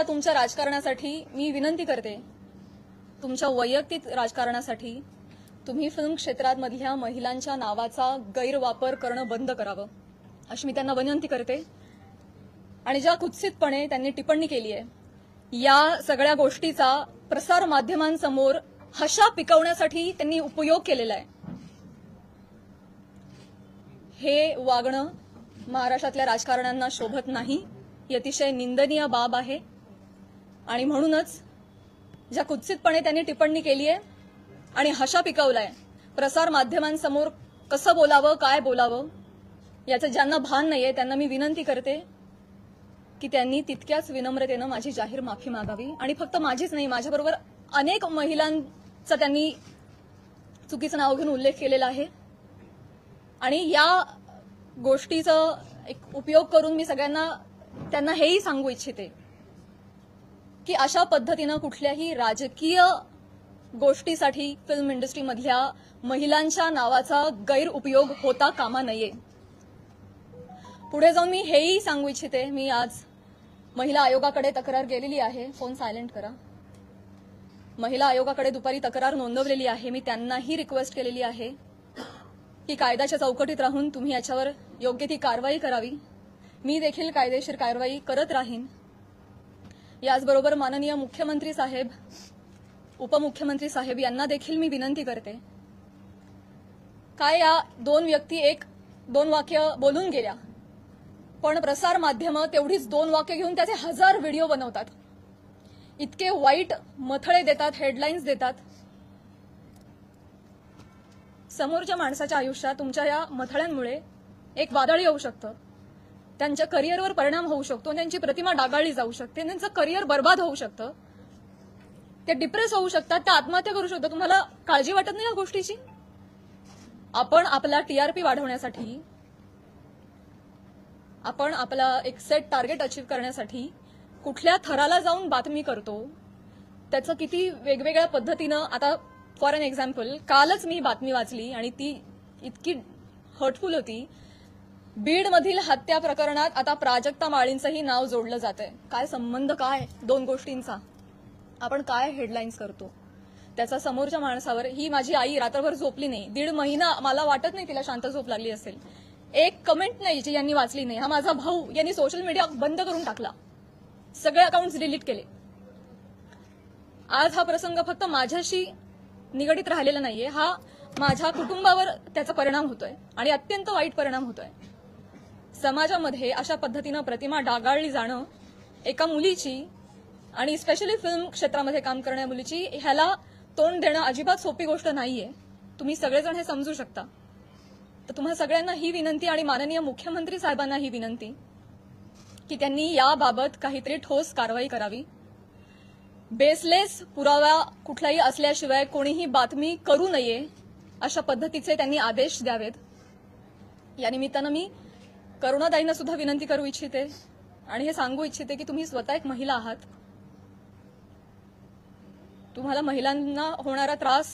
तुमच्या राजकारणासाठी मी विनंती करते, तुमच्या वैयक्तिक राजकारणासाठी तुम्ही फिल्म क्षेत्रात मधल्या महिलांच्या नावाचा गैरवापर करणं बंद करावं अशी मी त्यांना विनंती करते। आणि ज्या कुत्सितपणे त्यांनी टिप्पणी केली आहे या सगळ्या गोष्टीचा प्रसार माध्यमांसमोर हशा पिकवण्यासाठी त्यांनी उपयोग केलेला आहे, हे वागणं महाराष्ट्रातल्या राजकारण्यांना शोभत नाही। ही अतिशय निंदनीय बाब आहे आणि म्हणूनच ज्या कुत्सितपणे त्यांनी टिप्पणी केली आहे आणि हशा पिकवलाय, प्रसार माध्यमांसमोर कसं बोलावं काय बोलावं याचं ज्यांना भान नाहीये त्यांना मी विनंती करते की त्यांनी तितक्याच विनम्रतेनं माझी जाहीर माफी मागावी। आणि फक्त माझीच नाही, माझ्याबरोबर अनेक महिलांचा त्यांनी चुकीचं नाव घेऊन उल्लेख केलेला आहे आणि या गोष्टीचा एक उपयोग करून मी त्यांना हेही सांगू इच्छिते की अशा पद्धतीनं कुठल्याही राजकीय गोष्टीसाठी फिल्म इंडस्ट्रीमधल्या महिलांच्या नावाचा गैरउपयोग होता कामा नये। पुढे जाऊन मी हेही सांगू इच्छिते, मी आज महिला आयोगाकडे तक्रार केलेली आहे। फोन सायलेंट करा। महिला आयोगाकडे दुपारी तक्रार नोंदवलेली आहे। मी त्यांनाही रिक्वेस्ट केलेली आहे की कायद्याच्या चौकटीत राहून तुम्ही याच्यावर योग्य ती कारवाई करावी। मी देखील कायदेशीर कारवाई करत राहीन। याचबरोबर माननीय मुख्यमंत्री साहेब, उपमुख्यमंत्री साहेब यांना देखील मी विनंती करते, काय या दोन व्यक्ती दोन वाक्य बोलून गेल्या, पण प्रसार माध्यमं तेवढीच दोन वाक्य घेऊन त्याचे 1000 व्हिडिओ बनवतात, इतके वाईट मथळे देतात, हेडलाईन्स देतात। समोरच्या माणसाच्या आयुष्यात तुमच्या या मथळ्यांमुळे एक वादळ येऊ शकतं, त्यांच्या करिअरवर परिणाम होऊ शकतो, त्यांची प्रतिमा डागाळली जाऊ शकते, त्यांचं करिअर बर्बाद होऊ शकतं, ते डिप्रेस होऊ शकतात, ते आत्महत्या करू शकतात। तुम्हाला काळजी वाटत नाही या गोष्टीची? आपण आपला टीआरपी वाढवण्यासाठी, आपण आपला एक सेट टार्गेट अचीव्ह करण्यासाठी कुठल्या थराला जाऊन बातमी करतो, त्याचं किती वेगवेगळ्या पद्धतीनं, आता फॉर एन एक्झाम्पल कालच मी बातमी वाचली आणि ती इतकी हर्टफुल होती। बीडमधील हत्या प्रकरणात आता प्राजक्ता माळींचंही नाव जोडलं जातंय। काय संबंध, काय दोन गोष्टींचा? आपण काय हेडलाईन्स करतो त्याचा समोरच्या माणसावर। ही माझी आई रात्रभर झोपली नाही, 1.5 महिना, मला वाटत नाही तिला शांत झोप लागली असेल। एक कमेंट नाही जी यांनी वाचली नाही। हा माझा भाऊ, यांनी सोशल मीडिया बंद करून टाकला, सगळे अकाउंट्स डिलीट केले। आज हा प्रसंग फक्त माझ्याशी निगडीत राहिलेला नाहीये, हा माझ्या कुटुंबावर त्याचा परिणाम होतोय आणि अत्यंत वाईट परिणाम होतोय। समाजामध्ये अशा पद्धतीनं प्रतिमा डागाळली जाणं एका मुलीची, आणि स्पेशली फिल्म क्षेत्रामध्ये काम करणाऱ्या मुलीची, ह्याला तोंड देणं अजिबात सोपी गोष्ट नाहीये। तुम्ही सगळेजण हे समजू शकता। तर तुम्हा सगळ्यांना ही विनंती आणि माननीय मुख्यमंत्री साहेबांना ही विनंती की त्यांनी याबाबत काहीतरी ठोस कारवाई करावी। बेसलेस पुरावा कुठलाही असल्याशिवाय कोणीही बातमी करू नये अशा पद्धतीचे त्यांनी आदेश द्यावेत। या निमित्तानं मी करुणाताईंना सुद्धा विनंती करू इच्छिते आणि हे सांगू इच्छिते की तुम्ही स्वतः एक महिला आहात, तुम्हाला महिलांना होणारा त्रास